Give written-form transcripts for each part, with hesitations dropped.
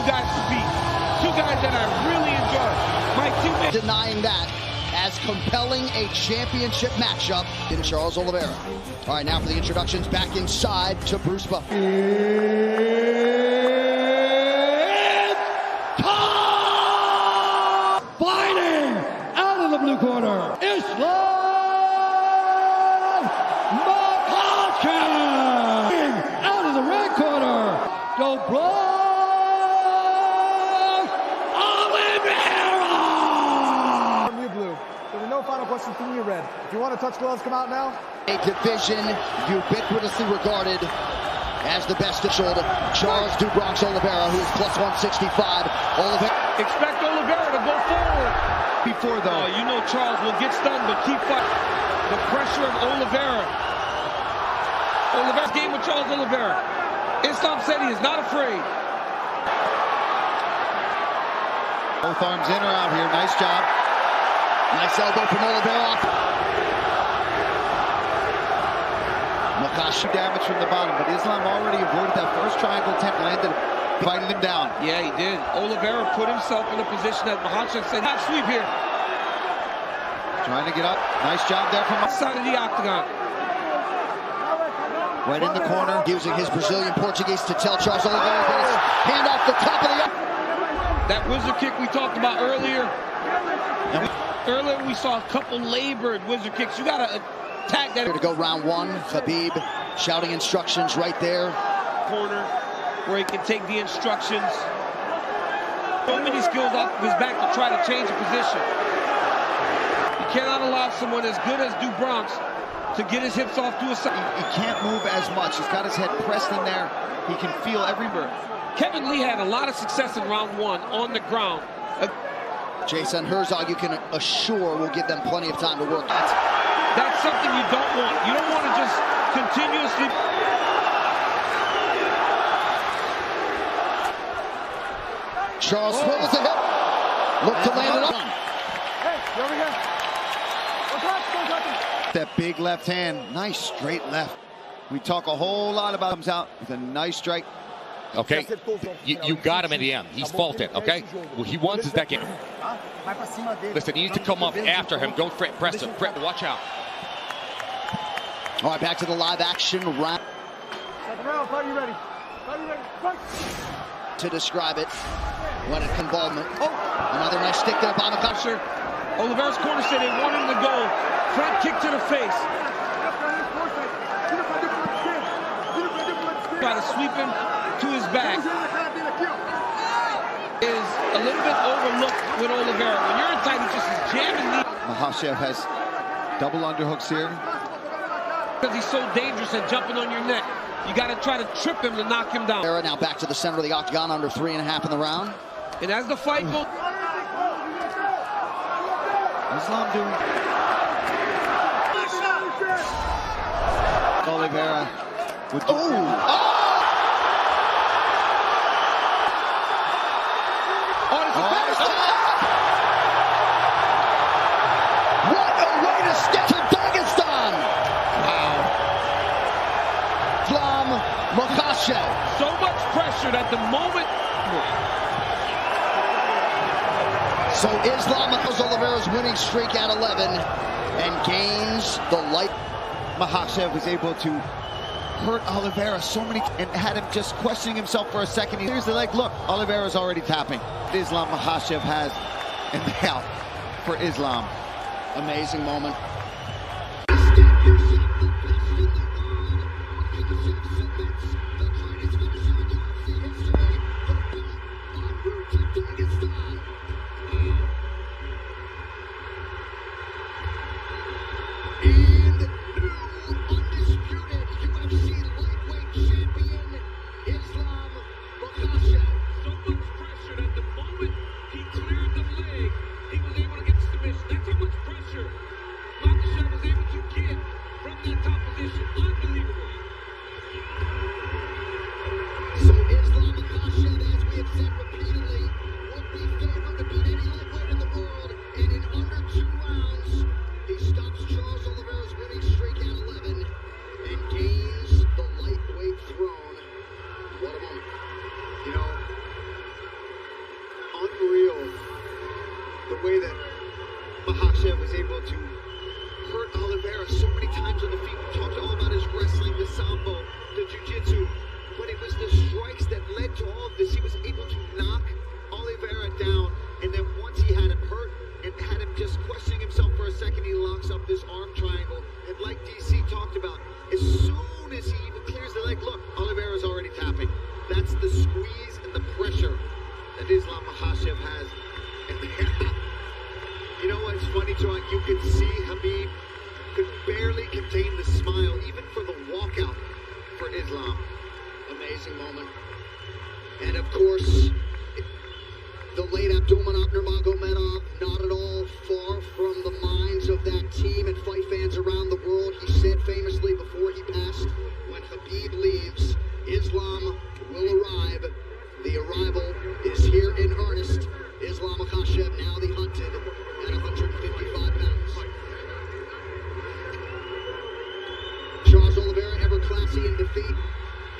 guys to beat. Two guys that I really enjoy. My teammate. Denying that as compelling a championship matchup in Charles Oliveira. All right, now for the introductions, back inside to Bruce Buff. Fighting out of the blue corner, Islam makhachev. Out of the red corner, go olivera. From you, Blue. There were no final questions from you, Red. If you want to touch gloves, come out now. A division ubiquitously regarded as the best of shoulder. Charles Bronx Oliveira, who is plus 165. Oliveira. Expect Olivera to go forward. Before though, you know Charles will get stunned, but keep fighting. The pressure of Olivera. Olivera's game with Charles Oliveira. Islam said he is not afraid. both arms in or out here. Nice job. Nice elbow from Olivera. Makhachev damage from the bottom, but Islam already avoided that first triangle attempt, landed fighting him down. Yeah, he did. Olivera put himself in a position that Makhachev said, not sweep here. Trying to get up. Nice job there from outside of the octagon. Right in the corner, using his Brazilian Portuguese to tell Charles Oliveira to get his hand off the top of the... That wizard kick we talked about earlier. Earlier we saw a couple labored wizard kicks. You got to attack that. To go round one, Khabib shouting instructions right there. Corner where he can take the instructions. So many skills off his back to try to change the position. You cannot allow someone as good as Bronx to get his hips off to a side. He can't move as much. He's got his head pressed in there. He can feel every move. Kevin Lee had a lot of success in round one on the ground. Jason Herzog, you can assure, will give them plenty of time to work. That's something you don't want. You don't want to just continuously... Charles swivels the hip. Look to land it up. Hey, you over here. That big left hand. Nice straight left. We talk a whole lot about comes out with a nice strike. Okay, you got him in the end. He's faulted, okay? What he wants is that game. Listen, he needs to come up after him. Don't press him. Watch out. All right, back to the live action round. Second round, are you ready? Are you ready? Fight! To describe it, when it involvement. Oh, another nice stick there by Makhachev. Olivera's corner said they want him to go. Front kick to the face. Try to sweep him to his back. Is a little bit overlooked with Olivera. When you're in tight, he just is jamming the... Makhachev has double underhooks here. Because he's so dangerous at jumping on your neck. You got to try to trip him to knock him down. Now back to the center of the octagon, under 3.5 in the round. And as the fight goes... Islam doing... Olivera. With the... What a way to step to Dagestan! Wow. Islam Makhachev. So much pressure that the moment... So Islam Oliveira's winning streak at 11 and gains the light. Makhachev was able to hurt Oliveira so many and had him just questioning himself for a second. Here's the leg. Look, Oliveira's already tapping. Islam Makhachev has in the out for Islam. Amazing moment. way that Makhachev was able to hurt Olivera so many times on the feet. We talked all about his wrestling, the sambo, the jiu-jitsu, but it was the strikes that led to all of this. He was able to knock Olivera down, and then once he had him hurt and had him just questioning himself for a second, he locks up this arm triangle. And like DC talked about, as soon as he even clears the leg, look, Olivera's already tapping. That's the squeeze and the pressure that Islam Makhachev has. And you know what's funny, John? You could see Khabib could barely contain the smile, even for the walkout for Islam. Amazing moment. And of course, the late Abdulmanap Nurmagomedov, not at all far from the minds of that team and fight fans around the world. He said famously before he passed, when Khabib leaves, Islam will arrive. The arrival is here in earnest. Islam Makhachev, now the hunted, at 155 pounds. Charles Oliveira, ever classy in defeat.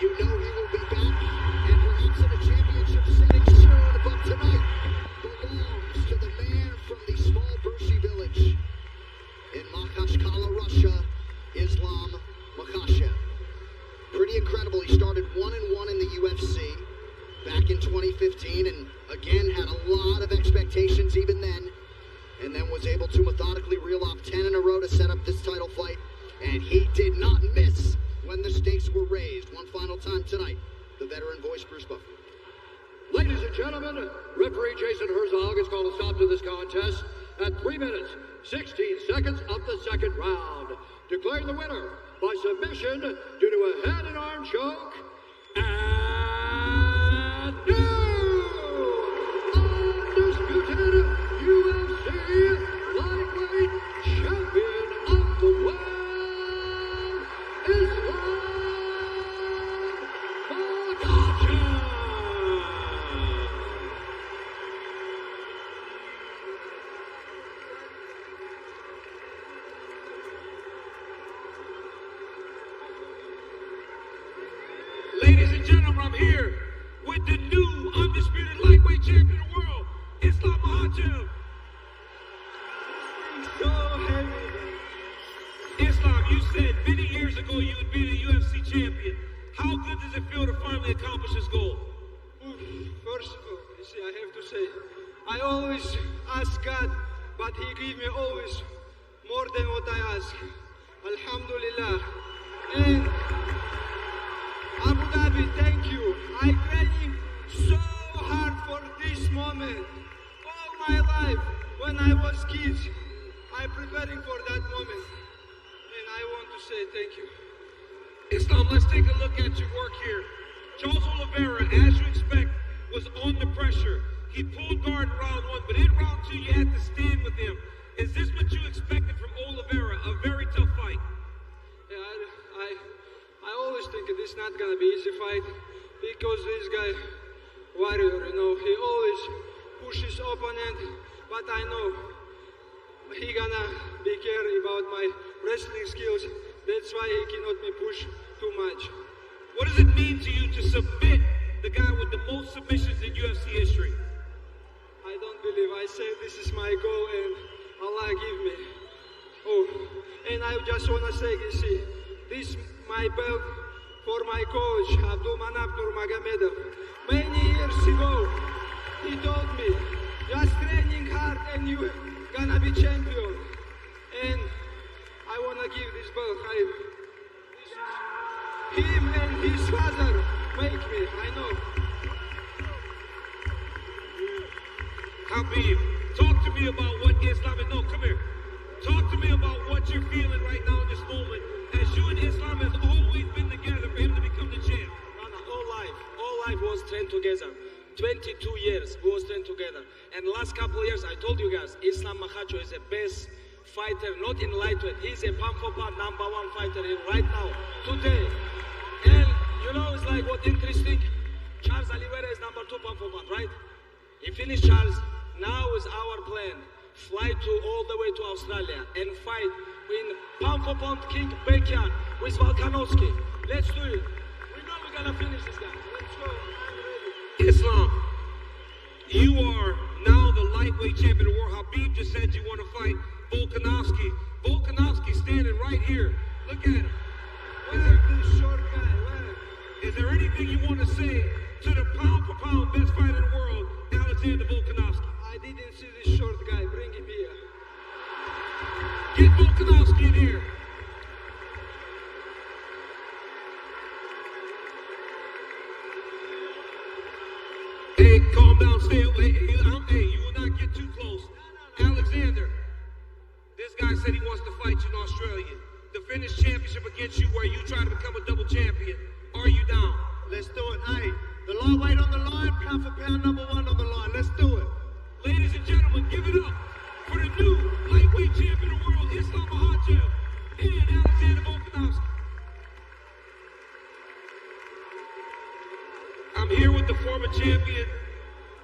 You know he will be back, and perhaps in a championship setting soon, but tonight belongs to the man from the small Burshi village in Makhachkala, Russia, Islam Makhachev. Pretty incredible. He started 1-1 in the UFC back in 2015, and again had a lot of expectations even then, and then was able to methodically reel off 10 in a row to set up this title fight, and he did not miss when the stakes were raised. One final time tonight, the veteran voice, Bruce Buffer. Ladies and gentlemen, referee Jason Herzog has called a stop to this contest at 3 minutes, 16 seconds of the second round, declaring the winner by submission due to a head and arm choke, and new undisputed UFC lightweight champion of the world, Islam Makhachev. Ladies and gentlemen, I'm here with the new undisputed lightweight champion of the world, Islam Makhachev. So heavy. Islam, you said many years ago you would be the UFC champion. How good does it feel to finally accomplish this goal? First of all, you see, I have to say, I always ask God, but He give me always more than what I ask. Alhamdulillah. And Abu Dhabi, thank you. I training so hard for this moment. All my life, when I was kids, I preparing for that moment. And I want to say thank you. Islam, let's take a look at your work here. Charles Oliveira, as you expect, was on the pressure. He pulled guard in round 1, but in round 2, you had to stand with him. Is this what you expected from Oliveira? A very tough fight. Yeah, I always think this is not gonna be easy fight because this guy, warrior, you know, he always pushes opponent, but I know he gonna be careful about my wrestling skills. That's why he cannot me push too much. What does it mean to you to submit the guy with the most submissions in UFC history? I don't believe. I say this is my goal and Allah give me. Oh, and I just wanna say, you see, this my belt for my coach Abdulmanap Nurmagomedov. Many years ago, he told me, just training hard and you gonna be champion. And I wanna give this belt. Him and his father make me. I know. Khabib, talk to me about what Islam is. No, come here. Talk to me about what you're feeling right now in this moment, as you and Islam has always been together for him to become the champ. All life was trained together. 22 years we was trained together. And last couple of years, I told you guys, Islam Makhachev is the best fighter, not in lightweight. He's a pound for pound #1 fighter right now, today. And you know, it's like what interesting. Charles Oliveira is #2 pound for pound, right? He finished Charles. Now is our plan. Fly all the way to Australia and fight in pound for pound king backyard with Volkanovski. Let's do it. We know we're gonna finish this guy. Let's go. I'm ready. Islam, you are now the lightweight champion of the world. Khabib Alexander Volkanovski. I didn't see this short guy. Bring him here. Get Volkanovski in here. Hey, calm down, stay away. Hey, you will not get too close. Alexander, this guy said he wants to fight you in Australia. Defend his championship against you where you try to become a double champion. Are you down? Let's do it. Hey, the lightweight on the line, pound for pound, #1 on the line. Let's do it. Ladies and gentlemen, give it up for the new lightweight champion of the world, Islam Makhachev and Alexander Volkanovski. I'm here with the former champion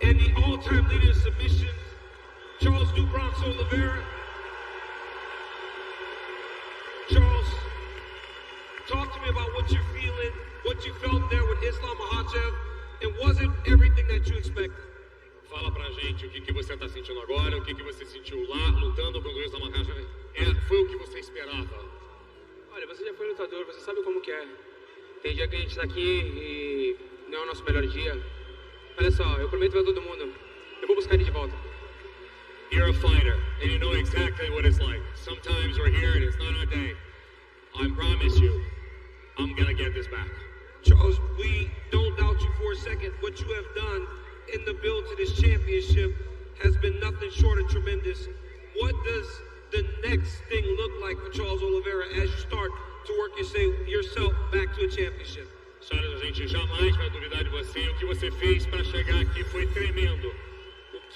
and the all-time leader in submissions, Charles "Do Bronx" Olivera. Charles, talk to me about what you're feeling, what you felt there with Islam Makhachev, and was it everything that you expected? Fala pra gente o que você tá sentindo agora, o que você sentiu lá, lutando contra o Islam Makhachev. Foi o que você esperava? Olha, você já foi lutador, você sabe como que é. Tem dia que a gente tá aqui e não é o nosso melhor dia. Olha só, eu prometo pra todo mundo, eu vou buscar ele de volta. You're a fighter, and you know exactly what it's like. Sometimes we're here and it's not our day. I promise you, I'm gonna get this back. Charles, we don't doubt you for a second. What you have done in the build to this championship has been nothing short of tremendous. What does the next thing look like for Charles Olivera as you start to work yourself back to a championship? Charles, a gente jamais vai duvidar de você. O que você fez para chegar aqui foi tremendo.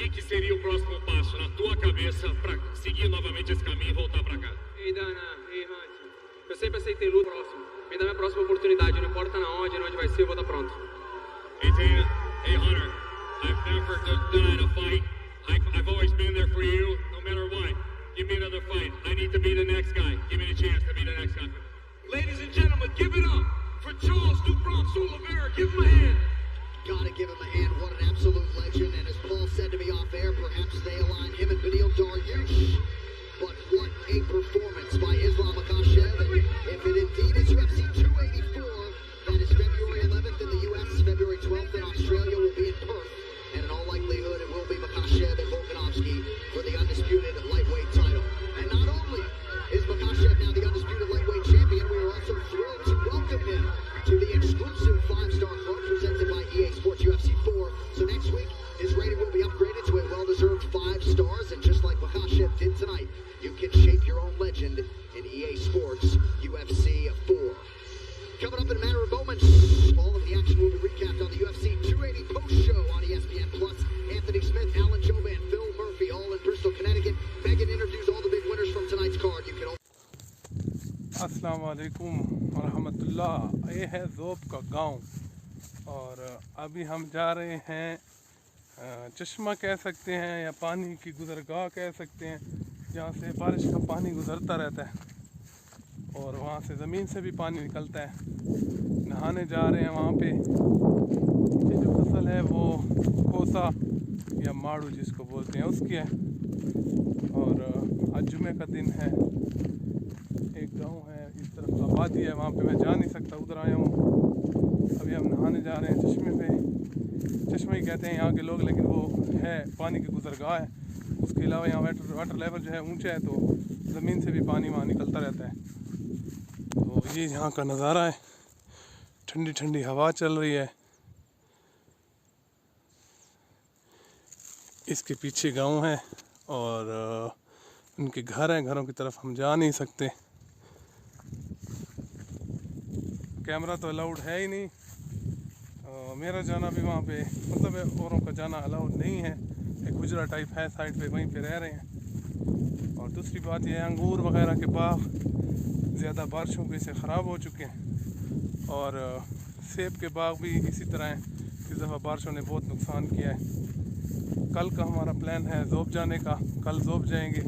O que seria o próximo passo na tua cabeça para seguir novamente esse caminho e voltar para cá? Ei, Dana, ei, Hunt. Eu sempre aceitei luta próximo. Me dá minha próxima oportunidade. Não importa na onde vai ser, eu vou estar pronto. Hey, Dana. Hey, Hunter. I've never denied a fight. I've always been there for you, no matter what. Give me another fight. I need to be the next guy. Give me the chance to be the next guy. Ladies and gentlemen, give it up for Charles "Do Bronx" Olivera. Give him a hand. Gotta give him a hand. What an absolute legend. And as Paul said to me off air, perhaps they align him and Beneil Dariush. But what a performance by Islam Makhachev. And if it indeed is UFC 284, that is February 11th in the US, February 12th in Australia, will be in Perth. And in all likelihood, it will be Makhachev and Volkanovski for the undisputed lightweight title. And not only is Makhachev now the undisputed lightweight champion, we are also thrilled to welcome him to the exclusive 5-star club presented by EA Sports UFC 4. So next week, his rating will be upgraded to a well-deserved 5 stars. And just like Makhachev did tonight, you can shape your own legend in EA Sports UFC 4. Coming up in a matter of moments, all of the action will be recapped on the UFC 280 post show on ESPN Plus. Anthony Smith, Alan Jova, and Phil Murphy, all in Bristol, Connecticut. Megan interviews all the big winners from tonight's card. You can अस्सलाम वालेकुम व रहमतुल्लाह। ये है ज़ोब का गांव और अभी हम जा रहे हैं चश्मा कह सकते हैं या पानी की गुज़रगाह कह सकते हैं, जहाँ से बारिश का पानी गुज़रता रहता है और वहाँ से ज़मीन से भी पानी निकलता है। नहाने जा रहे हैं वहाँ पे। ये जो फसल है वो कोसा या माड़ू जिसको बोलते हैं उसकी है। और आज जुमे का दिन है। एक गांव है, इस तरफ आबादी है, वहाँ पे मैं जा नहीं सकता, उधर आया हूँ। अभी हम नहाने जा रहे हैं चश्मे पे। चश्मा ही कहते हैं यहाँ के लोग, लेकिन वो है पानी की गुज़रगाह है। उसके अलावा यहाँ वाटर लेवल जो है ऊंचा है, तो ज़मीन से भी पानी वहाँ निकलता रहता है। तो ये यहाँ का नज़ारा है। ठंडी ठंडी हवा चल रही है। इसके पीछे गांव है और उनके घर हैं। घरों की तरफ हम जा नहीं सकते। कैमरा तो अलाउड है ही नहीं। मेरा जाना भी वहाँ पे मतलब औरों का जाना अलाउड नहीं है। एक गुजरा टाइप है साइड पे, वहीं पे रह रहे हैं। और दूसरी बात यह है, अंगूर वगैरह के बाग ज़्यादा बारिशों की से ख़राब हो चुके हैं और सेब के बाग भी इसी तरह हैं। इस दफ़ा बारिशों ने बहुत नुकसान किया है। कल का हमारा प्लान है ज़ोब जाने का। कल ज़ोब जाएंगे,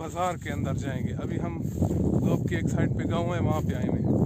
बाज़ार के अंदर जाएंगे। अभी हम ज़ोब की एक साइड पे गाँव है, वहाँ पे आए हुए हैं।